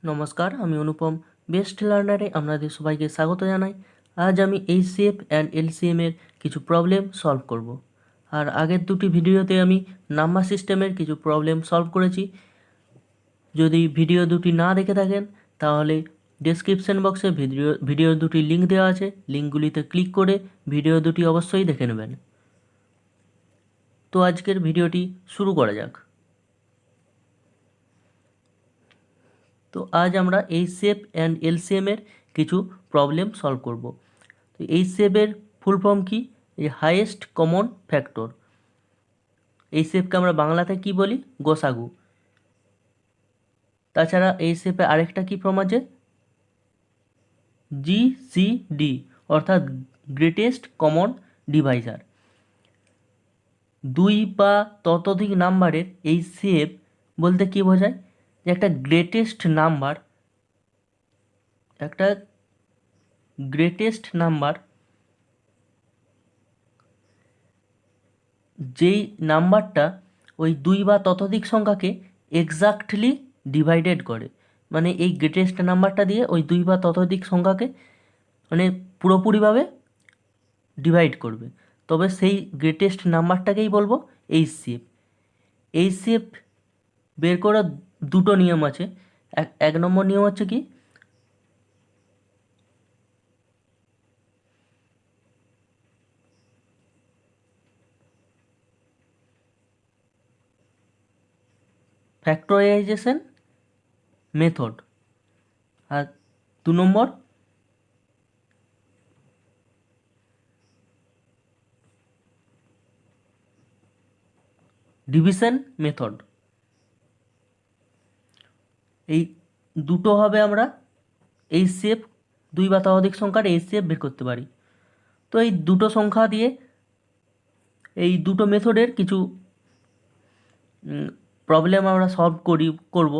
নমস্কার, আমি অনুপম। বেস্ট লার্নারে আপনাদের সবাইকে স্বাগত জানাই। আজ আমি এইচসিএফ অ্যান্ড এলসিএমের কিছু প্রবলেম সলভ করব। আর আগের দুটি ভিডিওতে আমি নাম্বার সিস্টেমের কিছু প্রবলেম সলভ করেছি। যদি ভিডিও দুটি না দেখে থাকেন তাহলে ডেসক্রিপশন বক্সে ভিডিও দুটি লিঙ্ক দেওয়া আছে, লিঙ্কগুলিতে ক্লিক করে ভিডিও দুটি অবশ্যই দেখে নেবেন। তো আজকের ভিডিওটি শুরু করা যাক। তো আজ আমরা এইচসিএফ অ্যান্ড এলসিএমের কিছু প্রবলেম সলভ করব। তো এইচসিএফের ফুল ফর্ম কি? এই হাইয়েস্ট কমন ফ্যাক্টর। এইচসিএফকে আমরা বাংলাতে কি বলি? গোসাগু। তাছাড়া এইচসিএফে আরেকটা কি ফর্ম আছে? জিসিডি, অর্থাৎ গ্রেটেস্ট কমন ডিভাইজার। দুই বা ততোধিক নাম্বারের এইচসিএফ বলতে কি বোঝায়? যে একটা গ্রেটেস্ট নাম্বার যেই নাম্বারটা ওই দুই বা ততোধিক সংখ্যাকে এক্স্যাক্টলি ডিভাইডেড করে, মানে এই গ্রেটেস্ট নাম্বারটা দিয়ে ওই দুই বা ততোধিক সংখ্যাকে মানে পুরোপুরিভাবে ডিভাইড করবে, তবে সেই গ্রেটেস্ট নাম্বারটাকেই বলবো এইচসিএফ। এইচসিএফ বের করার দুটো নিয়ম আছে। এক নম্বর নিয়ম হচ্ছে কি, ফ্যাক্টরাইজেশন মেথড, আর দু নম্বর ডিভিশন মেথড। এই দুটোভাবে আমরা এইচসিএফ, দুই বা ততোধিক সংখ্যার এইচসিএফ বের করতে পারি। তো এই দুটো সংখ্যা দিয়ে এই দুটো মেথডের কিছু প্রবলেম আমরা সলভ করব।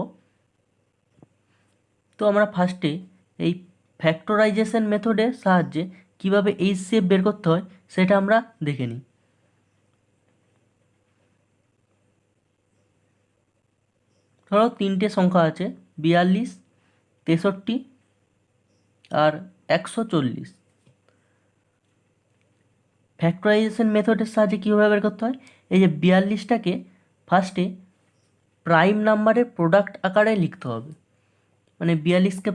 তো আমরা ফার্স্টে এই ফ্যাক্টরাইজেশন মেথডের সাহায্যে কিভাবে এইচসিএফ বের করতে হয় সেটা আমরা দেখে নিই। ধরো তিনটে সংখ্যা আছে, 42, 63 আর 140। ফ্যাক্টরাইজেশন মেথডের সাহায্যে কীভাবে বের করতে হয়? এই যে 42টাকে ফার্স্টে প্রাইম নাম্বারের প্রোডাক্ট আকারে লিখতে হবে। মানে 42কে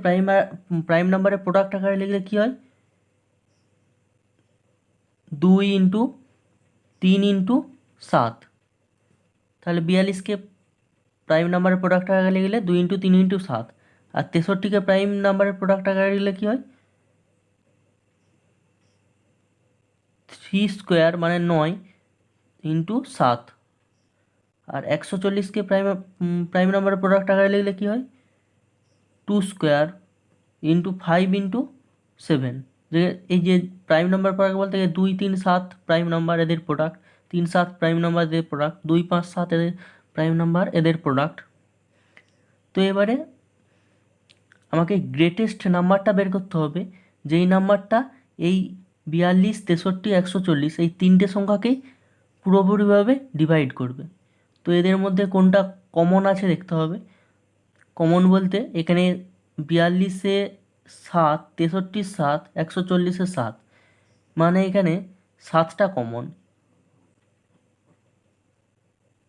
প্রাইম নাম্বারের প্রোডাক্ট আকারে লিখলে কী হয়? 2 ইন্টু 3 ইন্টু 7। তাহলে 42কে প্রাইম নাম্বারের প্রোডাক্ট আকারে লিখলে 2 ইন্টু 3 ইন্টু 7। আর 63কে প্রাইম নাম্বারের প্রোডাক্ট আকারে লিখলে কী হয়? 3 স্কোয়ার মানে 9 ইন্টু 7। আর 140কে প্রাইম নাম্বারের প্রোডাক্ট আকারে লিখলে কী হয়? 2 স্কোয়ার ইন্টু 5 ইন্টু 7। যে এই যে প্রাইম নাম্বার প্রোডাক্ট বলতে 2, 3, 7 প্রাইম নাম্বার এদের প্রোডাক্ট, 3, 7 প্রাইম নাম্বার এদের প্রোডাক্ট, 2, 5, 7 এদের প্রাইম নাম্বার এদের প্রোডাক্ট। তো এবারে আমাকে গ্রেটেস্ট নাম্বারটা বের করতে হবে, যেই নাম্বারটা এই 42, 63, 140 এই তিনটে সংখ্যাকেই পুরোপুরিভাবে ডিভাইড করবে। তো এদের মধ্যে কোনটা কমন আছে দেখতে হবে। কমন বলতে এখানে 42-এ 7, 63 7, 140-এ 7, মানে এখানে 7টা কমন।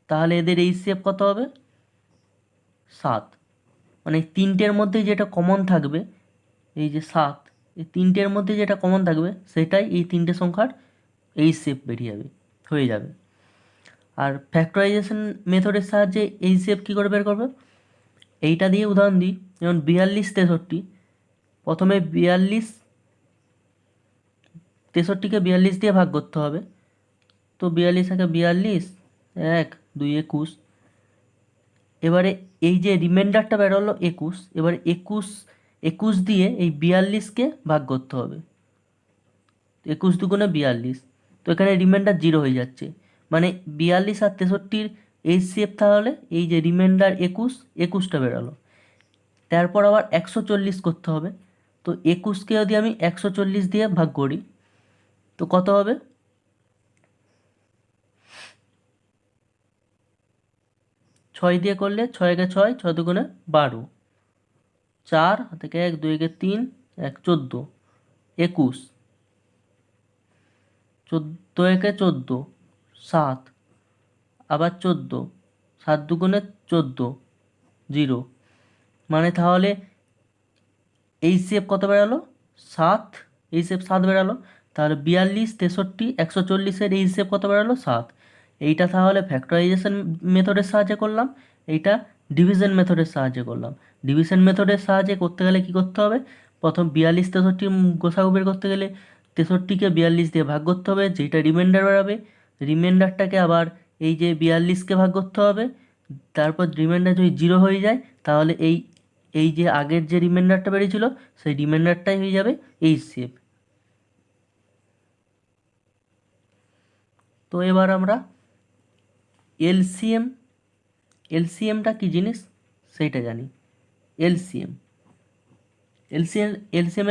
তাহলে এদের এইচসিএফ কত হবে? 7। মানে তিনটের মধ্যে যেটা কমন থাকবে, এই যে 7, এই তিনটের মধ্যে যেটা কমন থাকবে সেটাই এই তিনটে সংখ্যার এইচসিএফ হয়ে যাবে। আর ফ্যাক্টরাইজেশন মেথডের সাহায্যে এইচসিএফ কী করে বের করবে? এইটা দিয়ে উদাহরণ দিই, যেমন 42, 63। প্রথমে 63কে 42 দিয়ে ভাগ করতে হবে। তো 42 থেকে 42, 1, 2, 21। এবারে এই যে রিমাইন্ডারটা বেরোলো 21, এবার 21 দিয়ে এই 42কে ভাগ করতে হবে। 21 দুগুণে 42। তো এখানে রিমাইন্ডার 0 হয়ে যাচ্ছে, মানে 42 আর 63-র এইচসিএফ তাহলে এই যে রিমাইন্ডার 21টা বেরোলো। তারপর আবার 140 করতে হবে। তো 21কে যদি আমি 140 দিয়ে ভাগ করি তো কত হবে? 6 দিয়ে করলে 6 একে 6, 6 দুগুণে 12। 4 থেকে 1 2 একে 3 1 14 21 14 একে 14 7 আবার 14 7 দুগুণে 14 0 মানে তাহলে এইচসিএফ কত বেরালো 7 এইচসিএফ 7 বেরালো তাহলে 42 63 140 এইচসিএফ কত বেরালো 7 এইটা তাহলে ফ্যাক্টরাইজেশন মেথডের সাহায্যে করলাম এইটা ডিভিশন মেথডের সাহায্যে করলাম ডিভিশন মেথডের সাহায্যে করতে গেলে কি করতে হবে প্রথম 42 63 গোসাগু বের করতে গেলে 63কে 42 দিয়ে ভাগ করতে হবে যেটা রিমাইন্ডার বেরাবে রিমাইন্ডারটাকে আবার এই যে 42কে ভাগ করতে হবে তারপর রিমাইন্ডার যদি 0 হয়ে যায় তাহলে এই যে আগের যে রিমাইন্ডারটা বেরিয়েছিল সেই রিমাইন্ডারটাই হয়ে যাবে এইচসিএফ। তো এবার আমরা এলসিএমটা কি জিনিস সেইটা জানি। এলসিএম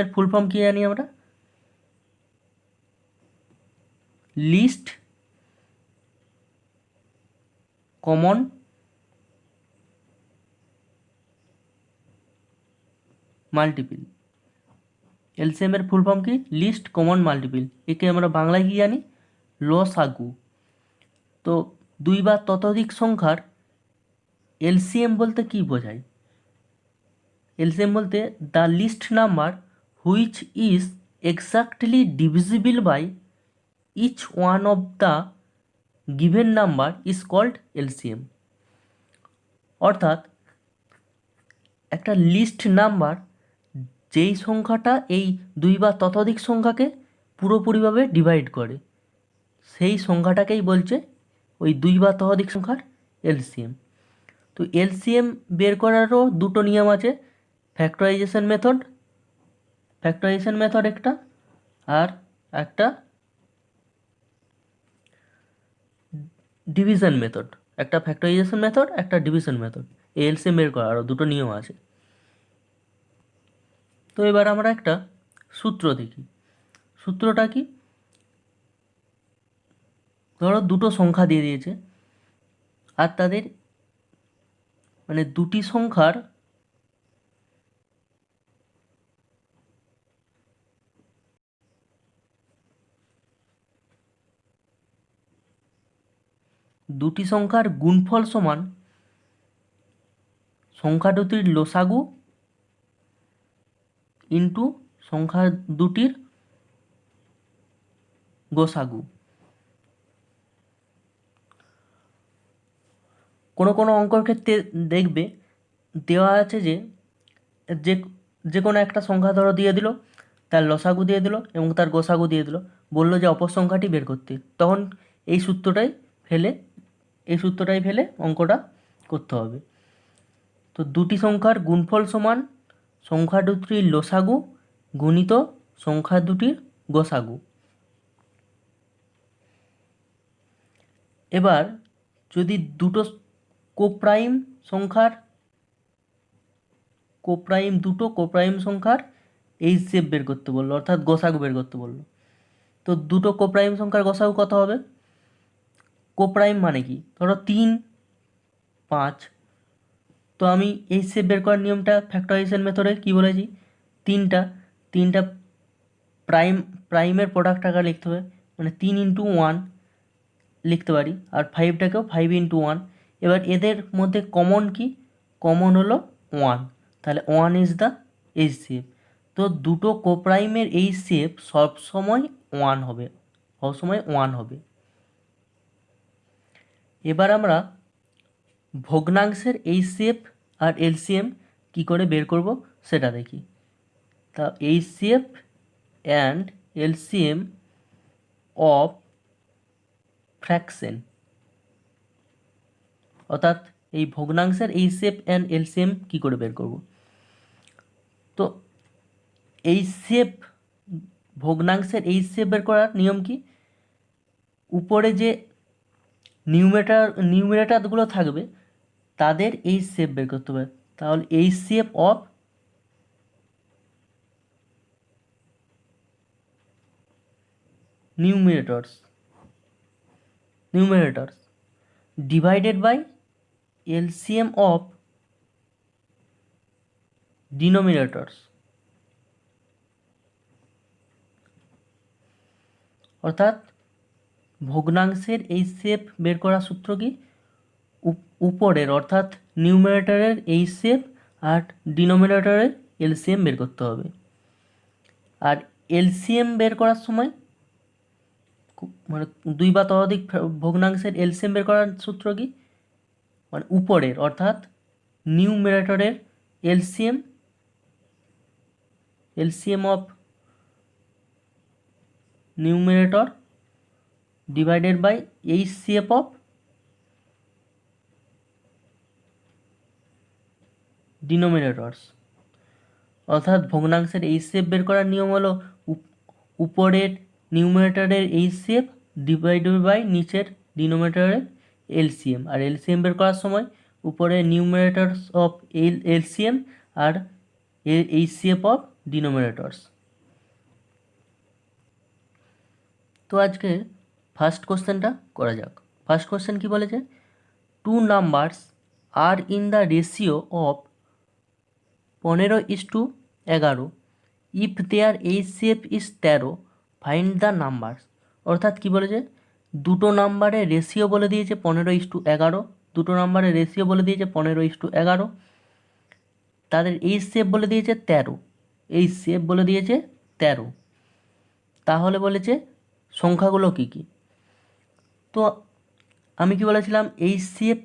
এর ফুল ফর্ম কি জানি আমরা লিস্ট কমন মাল্টিপল। এলসিএম এর ফুল ফর্ম কি লিস্ট কমন মাল্টিপল একে আমরা বাংলায় কি জানি লসাগু। তো দুই বা ততোধিক সংখ্যার এলসিএম বলতে কি বোঝায় এলসিএম বলতে the least number which is exactly divisible by each one of the given number is called LCM. অর্থাৎ একটা লিস্ট নাম্বার যেই সংখ্যাটা এই দুই বা ততোধিক সংখ্যাকে পুরোপুরিভাবে ডিভাইড করে সেই সংখ্যাটাকেই বলছে ওই দুই বা ততোধিক সংখ্যার এলসিএম। তো এলসিএম বের করারও দুটো নিয়ম আছে ফ্যাক্টরাইজেশন মেথড একটা আর একটা ডিভিশন মেথড একটা ফ্যাক্টরাইজেশন মেথড একটা ডিভিশন মেথড এই এলসিএম বের করারও দুটো নিয়ম আছে। তো এবার আমরা একটা সূত্র দেখি সূত্রটা কি ধরো দুটো সংখ্যা দিয়ে দিয়েছে আর তাদের মানে দুটি সংখ্যার গুণফল সমান সংখ্যা দুটির লসাগু ইন্টু সংখ্যা দুটির গোসাগু। কোনো অঙ্কর ক্ষেত্রে দেখবে দেওয়া আছে যে যে কোনো একটা সংখ্যা ধরো দিয়ে দিল তার লসাগু দিয়ে দিল এবং তার গোসাগু দিয়ে দিল বললো যে অপর সংখ্যাটি বের করতে তখন এই সূত্রটাই ফেলে অঙ্কটা করতে হবে। তো দুটি সংখ্যার গুণফল সমান সংখ্যা দুটির লসাগু গুণিত সংখ্যা দুটির গোসাগু। এবার যদি দুটো কোপ্রাইম সংখ্যার এইচসিএফ বের করতে বললো অর্থাৎ গোসাগু বের করতে বললো তো দুটো কোপ্রাইম সংখ্যার গোসাগু কত হবে কোপ্রাইম মানে কি ধরো 3 5 তো আমি এইচসিএফ বের করার নিয়মটা ফ্যাক্টরাইজেশন মেথডে কি বলেছি তিনটা প্রাইমের প্রোডাক্ট আকারে লিখতে হবে মানে 3 ইন্টু 1 লিখতে পারি আর 5টাকেও 5 ইন্টু 1 এবার এদের মধ্যে কমন হলো 1 তাহলে 1 ইজ দ্য এইচসিএফ। তো দুটো কোপ্রাইমের এইচসিএফ সবসময় 1 হবে। এবার আমরা ভগ্নাংশের এইচসিএফ আর এলসিএম কি করে বের করব সেটা দেখি। তা HCF and LCM of fraction অর্থাৎ এই ভগ্নাংশের এইচসিএফ অ্যান্ড এলসিএম কি করে বের করব। তো ভগ্নাংশের এইচসিএফ বের করার নিয়ম কি উপরে যে নিউমেরেটরগুলো থাকবে তাদের এইচসিএফ বের করতে হবে তাহলে HCF of numerators divided by LCM of denominators. অর্থাৎ ভগ্নাংশের এইচসিএফ বের করার সূত্র কি, উপরের অর্থাৎ নিউমারেটরের এইচসিএফ আর ডিনোমিনেটরের এলসিএম বের করতে হবে। আর এলসিএম বের করার সময় মানে দুই বা ততোধিক ভগ্নাংশের এলসিএম বের করার সূত্র কি, মানে উপরের অর্থাৎ নিউমারেটরের LCM of numerator divided by HCF of denominators. অর্থাৎ ভগ্নাংশের এইচসিএফ বের করার নিয়ম হলো উপরের নিউমারেটরের এইচসিএফ ডিভাইডেড বাই নিচের ডিনোমিনেটরের এলসিএম। আর এলসিএম বের করার সময় উপরের নিউমারেটরস অফ এলসিএম আর এইচসিএফ অফ ডিনোমিনেটরস। তো আজকে ফার্স্ট কোশ্চেনটা করা যাক। ফার্স্ট কোশ্চেন কি বলেছে, two numbers are in the ratio of 15:11 if their HCF is 13 find the numbers. অর্থাৎ কি বলেছে, দুটো নাম্বারের রেশিও বলে দিয়েছে 15:11, দুটো নাম্বারের রেশিও বলে দিয়েছে 15:11, তাদের এইচসিএফ বলে দিয়েছে 13, এইচসিএফ বলে দিয়েছে 13। তাহলে বলেছে সংখ্যাগুলো কী কী। তো আমি কি বলেছিলাম, এইচসিএফ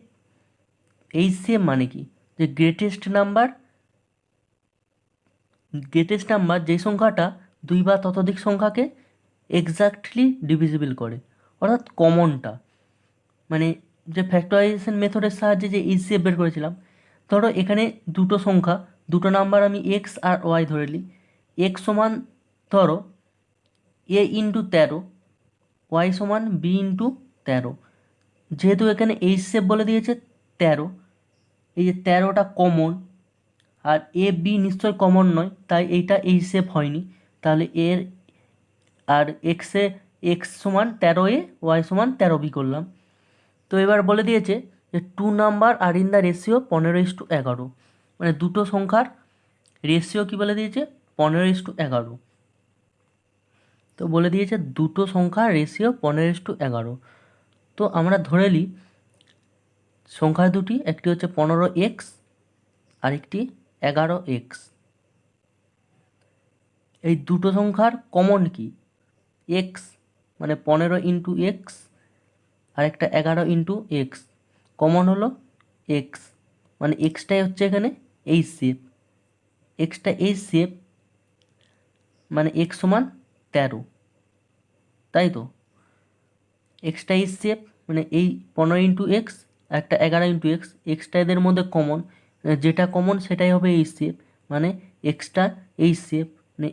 মানে কি, যে গ্রেটেস্ট নাম্বার যেই সংখ্যাটা দুই বা ততোধিক সংখ্যাকে এক্স্যাক্টলি ডিভিজিবল করে, অর্থাৎ কমনটা। মানে যে ফ্যাক্টরাইজেশন মেথডের সাহায্যে যে এইচসিএফ বের করেছিলাম, ধরো এখানে দুটো সংখ্যা, দুটো নাম্বার আমি এক্স আর ওয়াই ধরে নিই। এক্স সমান ধরো এ ইন্টু 13, ওয়াই সমান বি ইন্টু 13। যেহেতু এখানে এইচসিএফ বলে দিয়েছে 13, এই যে 13টা কমন, আর এ বি নিশ্চয় কমন নয়, তাই এইটা এইচসিএফ হয়নি। তাহলে এর আর এক্স সমান 13A, ওয়াই সমান 13B করলাম। তো এবার বলে দিয়েছে যে two number are in the ratio 15:11, মানে দুটো সংখ্যার রেশিও কি বলে দিয়েছে 15:11। তো বলে দিয়েছে দুটো সংখ্যার রেশিও 15:11। তো আমরা ধরে নিই সংখ্যা দুটি, একটি হচ্ছে 15x আর একটি 11x। এই দুটো সংখ্যার কমন কি, এক্স মানে 15 ইন্টু এক্স আর একটা 11 ইন্টু এক্স। কমন হলো এক্স, মানে এক্সটাই হচ্ছে এখানে এইচসিএফ, এক্সটা এইচসিএফ, মানে এক্স সমান 13, তাই তো। এক্সটা এইচসিএফ মানে এই 15 ইন্টু এক্স আর একটা 11 ইন্টু এক্স, এক্সটা এদের মধ্যে কমন, যেটা কমন সেটাই হবে এইচসিএফ, মানে এক্সটা এইচসিএফ। মানে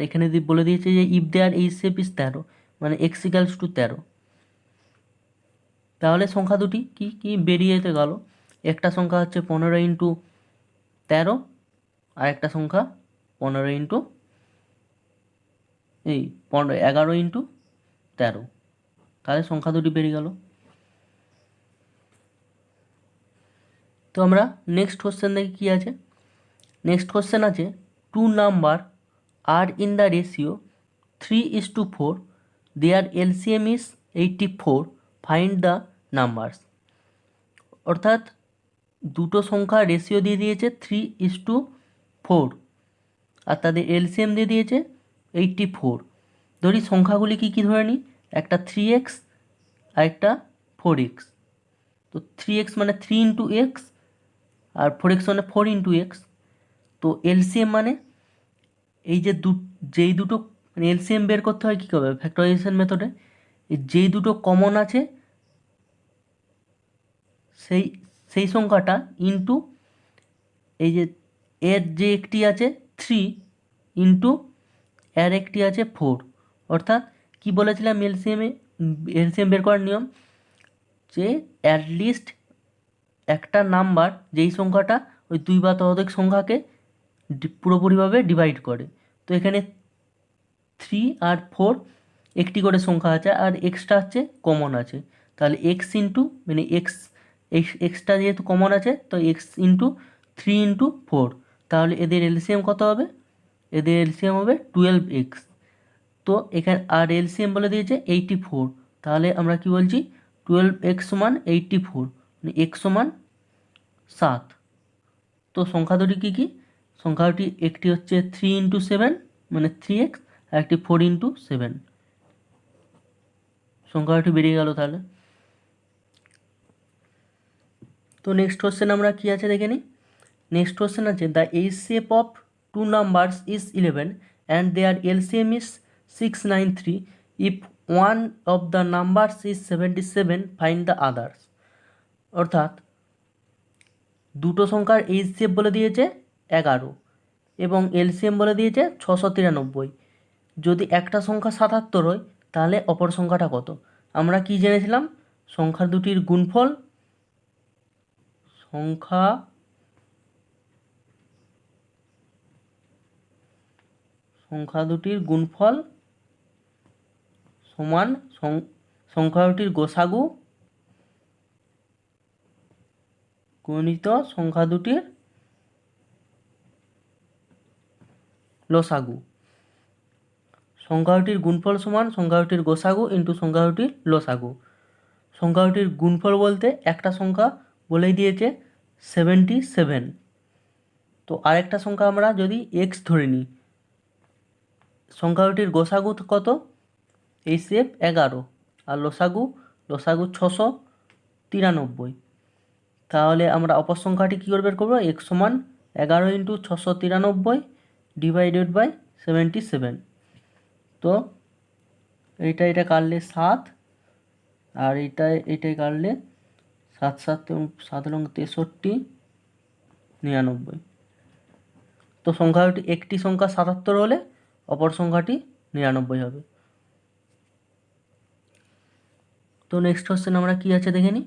এখানে যদি বলে দিয়েছে যে ইফ দেয়ার এইচসিএফ ইজ 13, মানে এক্স ইকালস টু 13। তাহলে সংখ্যা দুটি কি কি বেরিয়ে যেতে গেল, একটা সংখ্যা হচ্ছে 15 ইন্টু 13 আর একটা সংখ্যা 15 ইন্টু 11 ইন্টু 13। তাহলে সংখ্যা দুটি বেরিয়ে গেল। তো আমরা নেক্সট কোশ্চেন দেখি কী আছে। নেক্সট কোশ্চেন আছে, two number are in the ratio 3:4, their LCM is 84, find the numbers. অর্থাৎ দুটো সংখ্যা রেশিও দিয়ে দিয়েছে 3:4 আর তাদের এলসিএম দিয়ে দিয়েছে 84। ধরি সংখ্যাগুলি কী কী ধরে নিই, একটা 3x আর একটা 4x। তো 3x মানে 3 ইন্টু এক্স আর 4x মানে 4 ইন্টু এক্স। তো এলসিএম মানে এই যে যেই দুটো মানে এলসিএম বের করতে হয় কী হবে ফ্যাক্টরাইজেশন মেথডে, যেই দুটো কমন আছে সেই সংখ্যাটা ইন্টু এই যে এর যে একটি আছে 3 ইন্টু এর একটি আছে 4। অর্থাৎ কি বলেছিলাম এলসিএম বের করার নিয়ম, যে অ্যাটলিস্ট একটা নাম্বার যেই সংখ্যাটা ওই দুই বা ততোধিক সংখ্যাকে পুরোপুরিভাবে ডিভাইড করে। তো এখানে 3 আর 4 একটি করে সংখ্যা আছে আর এক্সট্রা হচ্ছে কমন আছে, তাহলে এক্স ইন্টু মানে এক্সট্রা যেহেতু কমন আছে তো এক্স ইন্টু 3 ইন্টু 4, তাহলে এদের এলসিএম কত হবে? এদের এলসিএম হবে 12x। তো এখানে আর এলসিএম বলে দিয়েছে 84, তাহলে আমরা কি বলছি 12x সমান 84, মানে x সমান 7। তো সংখ্যা দুটি কী কী? সংখ্যা দুটি একটি হচ্ছে 3 × 7 মানে 3x, আর একটি 4 × 7। সংখ্যা দুটি বেরিয়ে গেল তাহলে। তো নেক্সট কোশ্চেন আমরা কী আছে দেখে নিই। নেক্সট কোশ্চেন আছে the HCF of two numbers is 11 and their LCM is 693, if one of the numbers is 77 find the others. অর্থাৎ দুটো সংখ্যার এইচসিএফ বলে দিয়েছে 11 এবং এলসিএম বলে দিয়েছে 693। যদি একটা সংখ্যা 77 হয় তাহলে অপর সংখ্যাটা কত? আমরা কি জেনেছিলাম? সংখ্যা দুটির গুণফল সমান সংখ্যা দুটির গোসাগু গুণিত সংখ্যা দুটির লসাগু। সংখ্যা দুটির গুণফল সমান সংখ্যা দুটির গোসাগু ইন্টু সংখ্যা দুটির লসাগু। সংখ্যা দুটির গুণফল বলতে একটা সংখ্যা বলেই দিয়েছে 77। তো আরেকটা সংখ্যা আমরা যদি x ধরে নিই, সংখ্যা দুটির গোসাগু কত? এইচসিএফ 11 আর লসাগু 693। তাহলে আমরা অপর সংখ্যাটি কী করে বের করবো? x সমান 11 × 693 ডিভাইডেড বাই 77। তো এটা কাটলে 7, আর এইটাই কাটলে 7 7 63 99। তো সংখ্যা দুটি একটি সংখ্যা 77 হলে অপর সংখ্যাটি 99 হবে। তো নেক্সট কোশ্চেন আমরা কী আছে দেখে নিই।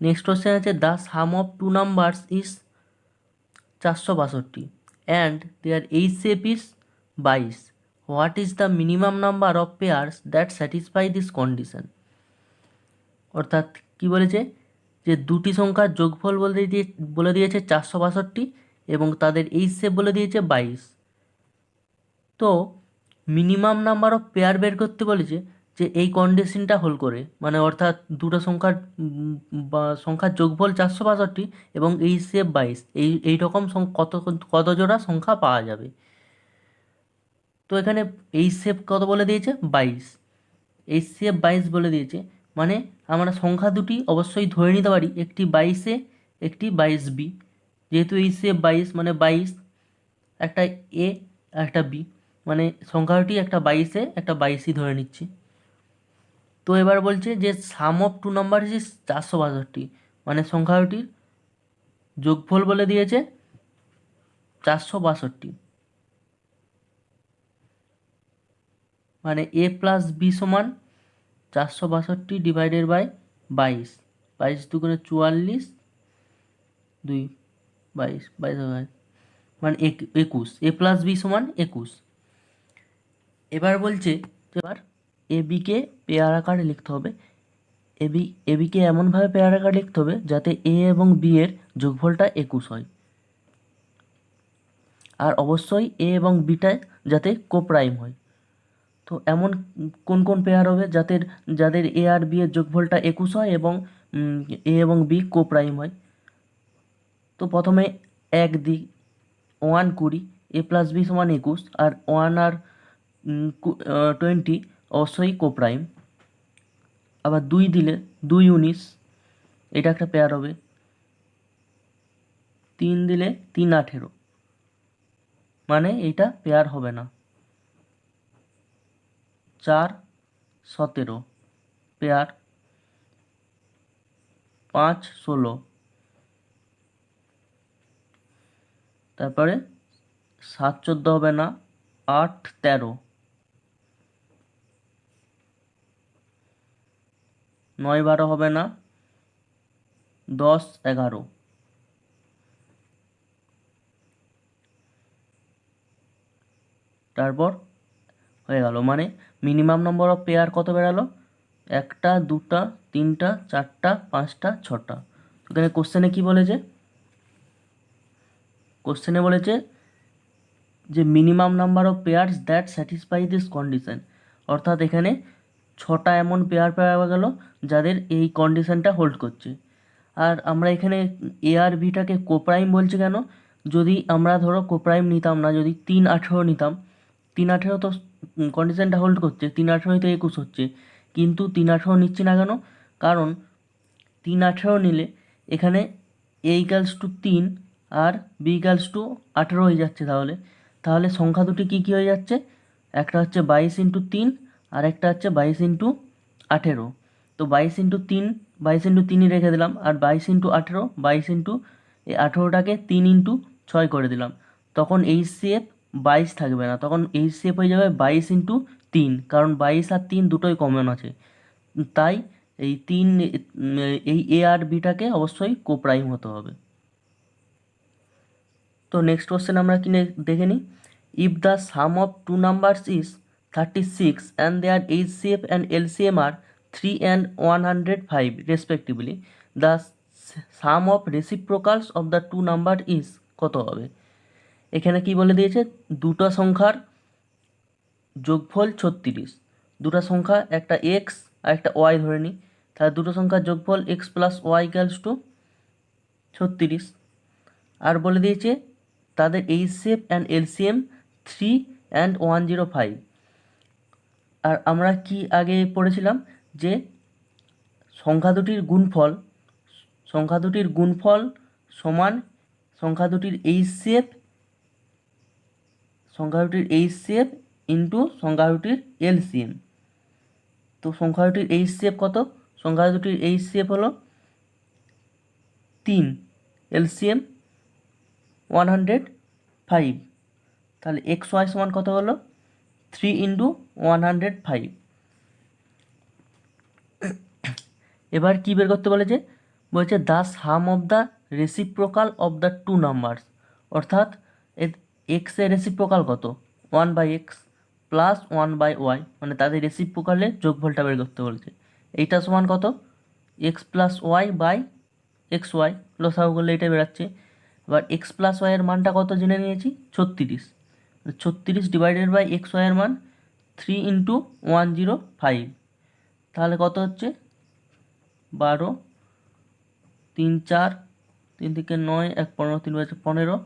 নেক্সট কোশ্চেন আছে the sum of two numbers is 462 and their HCF is 22, what is the minimum number of pairs that satisfy this condition. অর্থাৎ কি বলেছে যে দুটি সংখ্যার যোগফল বলে দিয়েছে 462 এবং তাদের এইচসিএফ বলে দিয়েছে 22। তো মিনিমাম নাম্বার অফ পেয়ার বের করতে বলেছে যে এই কন্ডিশনটা হোল করে, মানে অর্থাৎ দুটো সংখ্যার যোগফল 462 এবং এইচসিএফ 22, এই রকম কত জোড়া সংখ্যা পাওয়া যাবে। তো এখানে এইচসিএফ কত বলে দিয়েছে? 22। এইচসিএফ 22 বলে দিয়েছে, মানে আমরা সংখ্যা দুটি অবশ্যই ধরে নিতে পারি, একটি 22A একটি 22B। যেহেতু এইচসিএফ 22 মানে 22, একটা A একটা B, মানে সংখ্যা দুটি একটা 22A একটা 22C ধরে নিচ্ছি। তো এবার বলছে যে সাম অফ টু নাম্বার ইজ 462, মানে সংখ্যা দুটির যোগফল বলে দিয়েছে 462, মানে A + B সমান 462 ডিভাইডেড বাই 22, 22 দুগুণে 44, 2 22 22 মানে 21, A + B সমান 21। এবার বলছে এবার এবিকে পেয়ার আকারে লিখতে হবে। এবিকে এমনভাবে পেয়ার আকারে লিখতে হবে যাতে এ এবং বি এর যোগফলটা 21 হয়, আর অবশ্যই এ এবং বিটা যাতে কোপ্রাইম হয়। তো এমন কোন পেয়ার হবে যাদের এ আর বি এর যোগফলটা 21 হয় এবং এ এবং বি কোপ্রাইম হয়। তো প্রথমে 1 দিই, 1 20, A + B সমান 21, আর 1 আর 20 অবশ্যই কোপ্রাইম। আবার 2 দিলে 2 19, এটা একটা পেয়ার হবে। 3 দিলে 3 18, মানে এইটা পেয়ার হবে না। 4 17 পেয়ার। 5 16, তারপরে 7 14 হবে না, 8 13, 9 12 হবে না, 10 11। তারপর হয়ে গেল, মানে মিনিমাম নম্বর অফ পেয়ার কত বেরালো? 1টা 2টা 3টা 4টা 5টা 6টা। এখানে কোশ্চেনে কি বলেছে? কোশ্চেনে বলেছে যে minimum number of pairs that satisfy this condition, অর্থাৎ এখানে 6টা এমন পেয়ার পাওয়া গেল যাদের এই কন্ডিশনটা হোল্ড করছে। আর আমরা এখানে এ আর বিটাকে কোপ্রাইম বলছি কেন, যদি আমরা ধরো কোপ্রাইম নিতাম না, যদি 3, 18 নিতাম, 3, 18 তো কন্ডিশনটা হোল্ড করছে, 3, 18 তো 21 হচ্ছে, কিন্তু 3, 18 নিচ্ছি না কেন, কারণ 3, 18 নিলে এখানে এ ইকালস টু 3 আর বি ইকালস টু 18 হয়ে যাচ্ছে। তাহলে সংখ্যা দুটি কী কী হয়ে যাচ্ছে, একটা হচ্ছে 22 × 3 আর একটা হচ্ছে 22 × 18। তো 22 × 3, 22 × 3ই রেখে দিলাম, আর 22 × 18, 22 × 18টাকে 3 × 6 করে দিলাম। তখন HCF 22 থাকবে না, তখন HCF হয়ে যাবে 22 × 3, কারণ 22 আর 3 দুটোই কমন আছে। তাই এই এ আর বিটাকে অবশ্যই কোপ্রাইম হতে হবে। তো নেক্সট কোশ্চেন আমরা কি দেখে নিই। If the sum of two numbers is 36 and their HCF and LCM আর 3 and 105 respectively, the sum of reciprocals of the two number is কত হবে। এখানে কি বলে দিয়েছে, দুটো সংখ্যার যোগফল 36, দুটো সংখ্যা একটা এক্স আর একটা ওয়াই ধরে নিই, তাহলে দুটো সংখ্যার যোগফল x plus y equals to 36। আর বলে দিয়েছে তাদের HCF অ্যান্ড LCM 3 and 105। আর আমরা কি আগে পড়েছিলাম যে সংখ্যা দুটির গুণফল সমান সংখ্যা দুটির HCF ইন্টু সংখ্যা দুটির LCM। তো সংখ্যা দুটির HCF কত, সংখ্যা দুটির HCF হলো 3, LCM 105, তাহলে XY সমান কত হলো 3 × 105। এবার কি বের করতে বলেছে, the sum of the reciprocal of the two numbers, অর্থাৎ এক্স এর রেসিপ্রোকাল কত, 1/x প্লাস 1/y, মানে তাদের রেসিপ্রোকালের যোগফলটা বের করতে বলেছে। এইটা সমান কত, x plus y by x y, লসাগু করলে এটা বেরাচ্ছে। এবার এক্স প্লাস ওয়াই এর মানটা কত জেনে নিয়েছি, 36, 36 ডিভাইডেড বাই এক্স ওয়াই এর মান 3 × 105, তাহলে কত হচ্ছে 12, 3 4, 3 থেকে 9, 1 15, 3 5 15,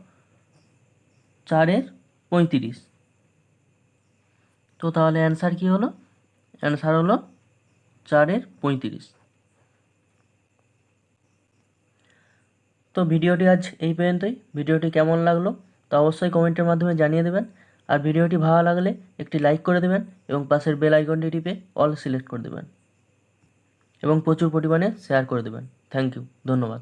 4 এর 35। তো তাহলে অ্যান্সার কী হলো, অ্যান্সার হলো 4 এর 35। তো ভিডিওটি আজ এই পর্যন্তই। ভিডিওটি কেমন লাগলো তা অবশ্যই কমেন্টের মাধ্যমে জানিয়ে দেবেন। আর ভিডিওটি ভালো লাগলে একটি লাইক করে দেবেন এবং পাশের বেল আইকনটি টিপে অল সিলেক্ট করে দেবেন এবং প্রচুর পরিমাণে শেয়ার করে দেবেন। থ্যাংক ইউ, ধন্যবাদ।